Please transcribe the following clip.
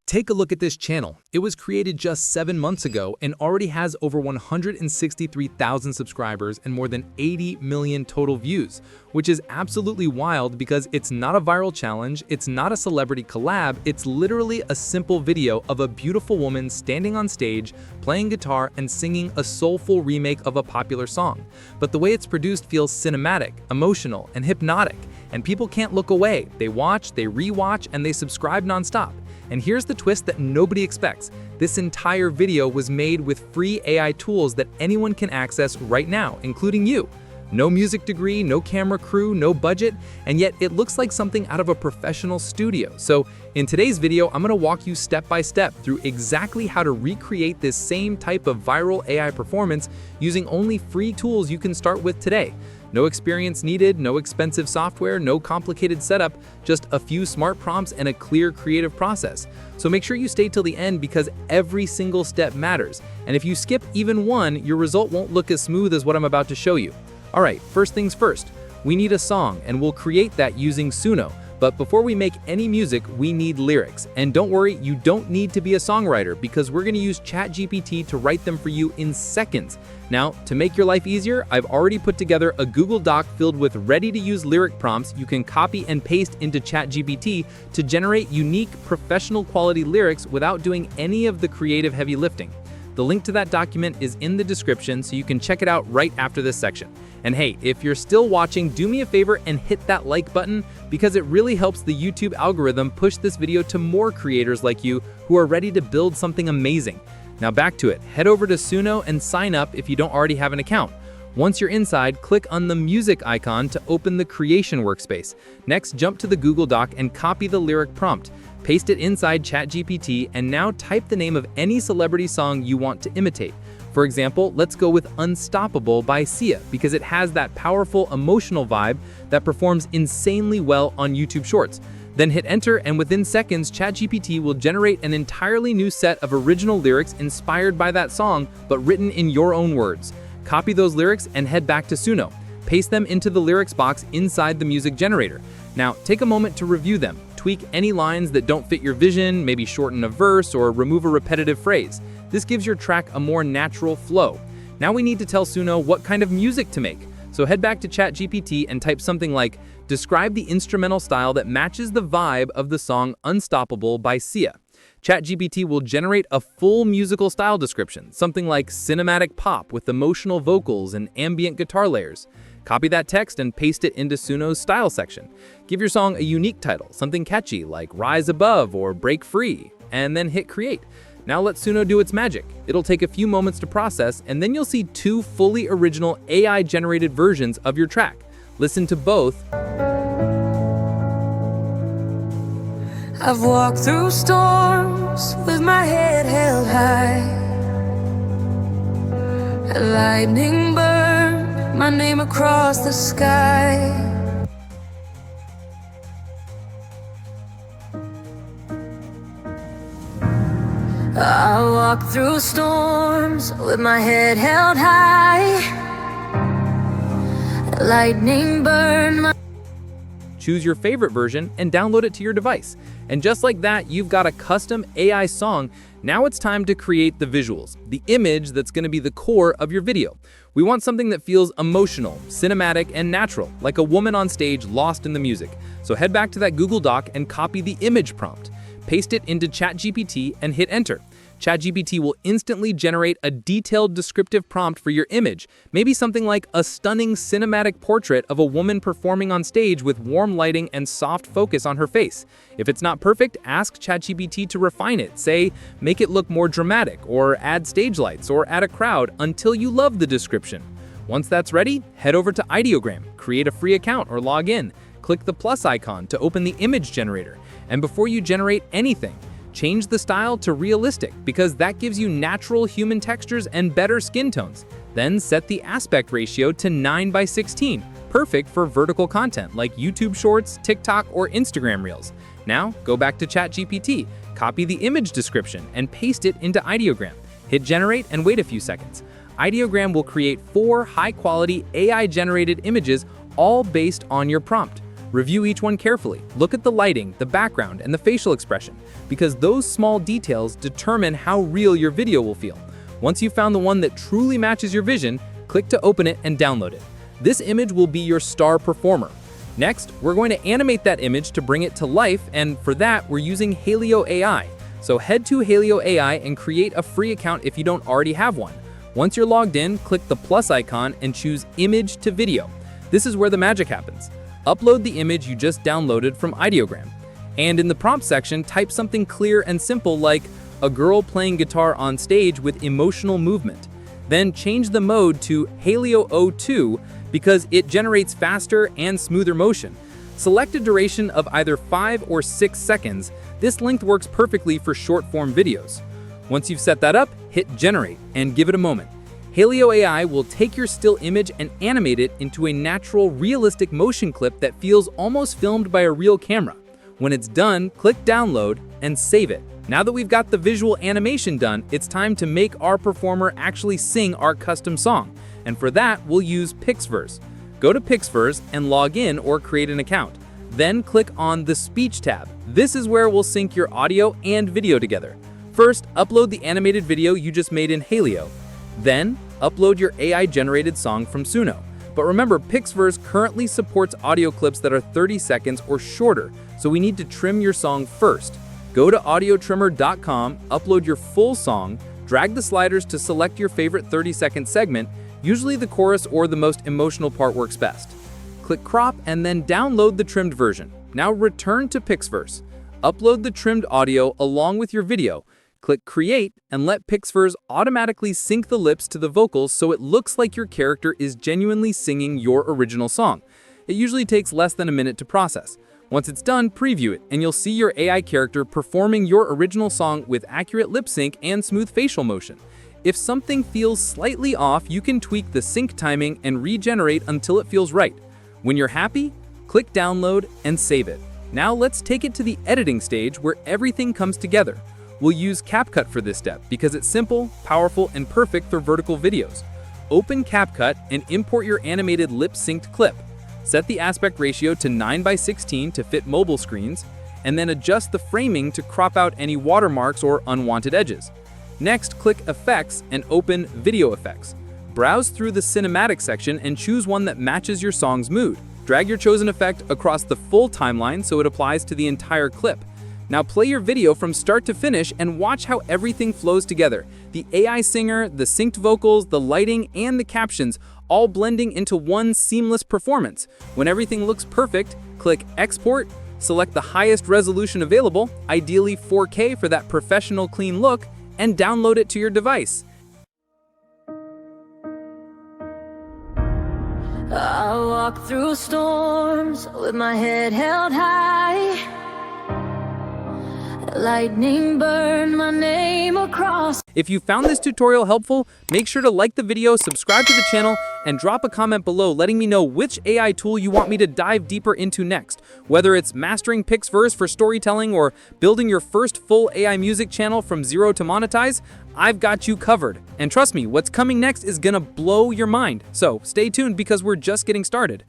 Take a look at this channel. It was created just 7 months ago and already has over 163,000 subscribers and more than 80 million total views, which is absolutely wild because it's not a viral challenge, it's not a celebrity collab, it's literally a simple video of a beautiful woman standing on stage, playing guitar and singing a soulful remake of a popular song. But the way it's produced feels cinematic, emotional, and hypnotic, and people can't look away. They watch, they rewatch, and they subscribe nonstop. And here's the twist that nobody expects. This entire video was made with free AI tools that anyone can access right now, including you. No music degree, no camera crew, no budget, and yet it looks like something out of a professional studio. So in today's video, I'm gonna walk you step by step through exactly how to recreate this same type of viral AI performance using only free tools you can start with today. No experience needed, no expensive software, no complicated setup, just a few smart prompts and a clear creative process. So make sure you stay till the end because every single step matters. And if you skip even one, your result won't look as smooth as what I'm about to show you. All right, first things first, we need a song and we'll create that using Suno. But before we make any music, we need lyrics. And don't worry, you don't need to be a songwriter because we're gonna use ChatGPT to write them for you in seconds. Now, to make your life easier, I've already put together a Google Doc filled with ready-to-use lyric prompts you can copy and paste into ChatGPT to generate unique, professional-quality lyrics without doing any of the creative heavy lifting. The link to that document is in the description, so you can check it out right after this section. And hey, if you're still watching, do me a favor and hit that like button because it really helps the YouTube algorithm push this video to more creators like you who are ready to build something amazing. Now back to it. Head over to Suno and sign up if you don't already have an account. Once you're inside, click on the music icon to open the creation workspace. Next, jump to the Google Doc and copy the lyric prompt. Paste it inside ChatGPT and now type the name of any celebrity song you want to imitate. For example, let's go with Unstoppable by Sia because it has that powerful emotional vibe that performs insanely well on YouTube Shorts. Then hit enter and within seconds, ChatGPT will generate an entirely new set of original lyrics inspired by that song but written in your own words. Copy those lyrics and head back to Suno. Paste them into the lyrics box inside the music generator. Now, take a moment to review them. Tweak any lines that don't fit your vision, maybe shorten a verse or remove a repetitive phrase. This gives your track a more natural flow. Now we need to tell Suno what kind of music to make. So head back to ChatGPT and type something like, describe the instrumental style that matches the vibe of the song Unstoppable by Sia. ChatGPT will generate a full musical style description, something like cinematic pop with emotional vocals and ambient guitar layers. Copy that text and paste it into Suno's style section. Give your song a unique title, something catchy like Rise Above or Break Free, and then hit create. Now let Suno do its magic. It'll take a few moments to process, and then you'll see 2 fully original AI-generated versions of your track. Listen to both. I've walked through storms with my head held high. Lightning burned my name across the sky. I walk through storms with my head held high. Lightning burn my... Choose your favorite version and download it to your device. And just like that, you've got a custom AI song. Now it's time to create the visuals, the image that's going to be the core of your video. We want something that feels emotional, cinematic, and natural, like a woman on stage lost in the music. So head back to that Google Doc and copy the image prompt. Paste it into ChatGPT and hit enter. ChatGPT will instantly generate a detailed descriptive prompt for your image, maybe something like a stunning cinematic portrait of a woman performing on stage with warm lighting and soft focus on her face. If it's not perfect, ask ChatGPT to refine it. Say, make it look more dramatic, or add stage lights, or add a crowd until you love the description. Once that's ready, head over to Ideogram, create a free account or log in. Click the plus icon to open the image generator. And before you generate anything, change the style to realistic because that gives you natural human textures and better skin tones. Then set the aspect ratio to 9:16, perfect for vertical content like YouTube Shorts, TikTok, or Instagram Reels. Now go back to ChatGPT, copy the image description and paste it into Ideogram. Hit generate and wait a few seconds. Ideogram will create 4 high-quality AI-generated images all based on your prompt. Review each one carefully. Look at the lighting, the background, and the facial expression, because those small details determine how real your video will feel. Once you've found the one that truly matches your vision, click to open it and download it. This image will be your star performer. Next, we're going to animate that image to bring it to life, and for that, we're using Halio AI. So head to Halio AI and create a free account if you don't already have one. Once you're logged in, click the plus icon and choose Image to Video. This is where the magic happens. Upload the image you just downloaded from Ideogram. And in the prompt section, type something clear and simple like, "A girl playing guitar on stage with emotional movement." Then change the mode to Halio O2 because it generates faster and smoother motion. Select a duration of either 5 or 6 seconds. This length works perfectly for short-form videos. Once you've set that up, hit Generate and give it a moment. Halio AI will take your still image and animate it into a natural, realistic motion clip that feels almost filmed by a real camera. When it's done, click Download and save it. Now that we've got the visual animation done, it's time to make our performer actually sing our custom song. And for that, we'll use Pixverse. Go to Pixverse and log in or create an account. Then click on the Speech tab. This is where we'll sync your audio and video together. First, upload the animated video you just made in Halio. Then, upload your AI-generated song from Suno. But remember, Pixverse currently supports audio clips that are 30 seconds or shorter, so we need to trim your song first. Go to audiotrimmer.com, upload your full song, drag the sliders to select your favorite 30-second segment. Usually the chorus or the most emotional part works best. Click Crop and then download the trimmed version. Now return to Pixverse. Upload the trimmed audio along with your video. Click Create and let Pixverse automatically sync the lips to the vocals so it looks like your character is genuinely singing your original song. It usually takes less than a minute to process. Once it's done, preview it, and you'll see your AI character performing your original song with accurate lip sync and smooth facial motion. If something feels slightly off, you can tweak the sync timing and regenerate until it feels right. When you're happy, click Download and save it. Now let's take it to the editing stage where everything comes together. We'll use CapCut for this step because it's simple, powerful, and perfect for vertical videos. Open CapCut and import your animated lip-synced clip. Set the aspect ratio to 9:16 to fit mobile screens, and then adjust the framing to crop out any watermarks or unwanted edges. Next, click Effects and open Video Effects. Browse through the cinematic section and choose one that matches your song's mood. Drag your chosen effect across the full timeline so it applies to the entire clip. Now play your video from start to finish and watch how everything flows together. The AI singer, the synced vocals, the lighting, and the captions all blending into one seamless performance. When everything looks perfect, click Export, select the highest resolution available, ideally 4K for that professional clean look, and download it to your device. I walk through storms with my head held high. Lightning burned my name across. If you found this tutorial helpful, make sure to like the video, subscribe to the channel, and drop a comment below letting me know which AI tool you want me to dive deeper into next. Whether it's mastering Pixverse for storytelling or building your first full AI music channel from zero to monetize, I've got you covered. And trust me, what's coming next is gonna blow your mind. So stay tuned because we're just getting started.